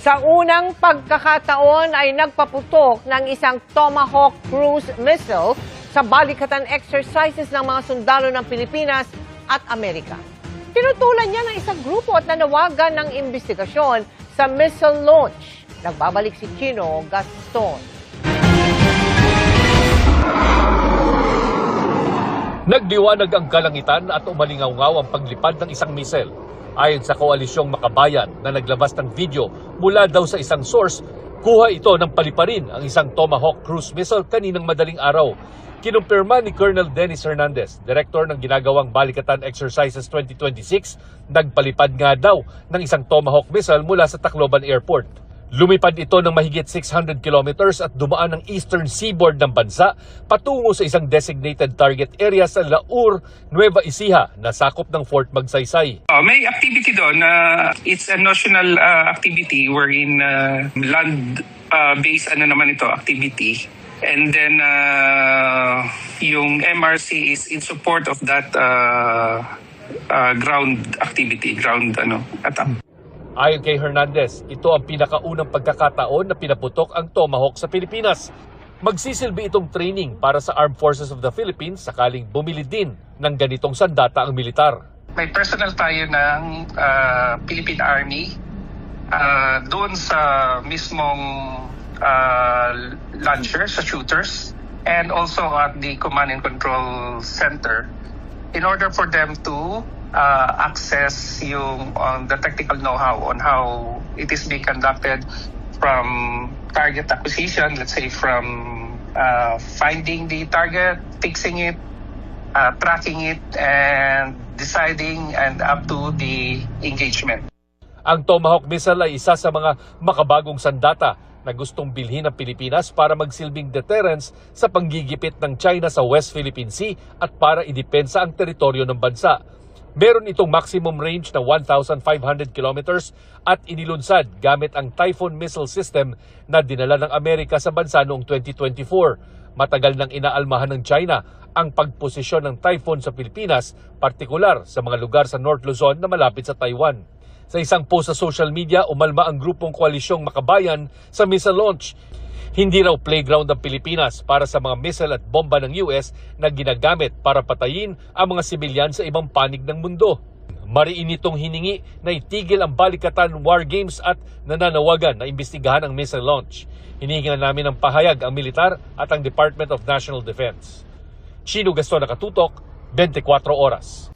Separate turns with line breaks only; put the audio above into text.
Sa unang pagkakataon ay nagpaputok ng isang Tomahawk cruise missile sa balikatan exercises ng mga sundalo ng Pilipinas at Amerika. Tinutulan niya ng isang grupo at nanawagan ng investigasyon sa missile launch. Nagbabalik si Chino Gaston.
Nagdiwanag ang kalangitan at umalingaw-ngaw ang paglipad ng isang misil. Ayon sa Koalisyong Makabayan na naglabas ng video mula daw sa isang source, kuha ito ng paliparin ang isang Tomahawk cruise missile kaninang madaling araw. Kinumpirma ni Colonel Dennis Hernandez, Direktor ng ginagawang Balikatan Exercises 2026, nagpalipad nga daw ng isang Tomahawk missile mula sa Tacloban Airport. Lumipad ito ng mahigit 600 kilometers at dumaan ng eastern seaboard ng bansa patungo sa isang designated target area sa Laur, Nueva Ecija na sakop ng Fort Magsaysay.
May activity doon na it's a national activity wherein land-based activity. And then yung MRC is in support of that ground activity, attack.
Ayon kay Hernandez, ito ang pinakaunang pagkakataon na pinaputok ang Tomahawk sa Pilipinas. Magsisilbi itong training para sa Armed Forces of the Philippines sakaling bumili din ng ganitong sandata ang militar.
May personnel tayo ng Philippine Army doon sa mismong launcher, sa shooters, and also at the Command and Control Center in order for them to access the technical know-how on how it is being conducted, from target acquisition, let's say from finding the target, fixing it, tracking it, and deciding and up to the engagement.
Ang Tomahawk missile ay isa sa mga makabagong sandata na gustong bilhin ng Pilipinas para magsilbing deterrence sa panggigipit ng China sa West Philippine Sea at para idepensa ang teritoryo ng bansa. Meron itong maximum range na 1,500 kilometers at inilunsad gamit ang Typhoon missile system na dinala ng Amerika sa bansa noong 2024. Matagal nang inaalmahan ng China ang pagposisyon ng Typhoon sa Pilipinas, partikular sa mga lugar sa North Luzon na malapit sa Taiwan. Sa isang post sa social media, umalma ang grupong Koalisyong Makabayan sa missile launch. Hindi raw playground ang Pilipinas para sa mga missile at bomba ng US na ginagamit para patayin ang mga sibilyan sa ibang panig ng mundo. Mariin itong hiningi na itigil ang Balikatan War Games at nananawagan na imbestigahan ang missile launch. Hinihingi na namin ng pahayag ang militar at ang Department of National Defense. Chino Gaston, Nakatutok, 24 Oras.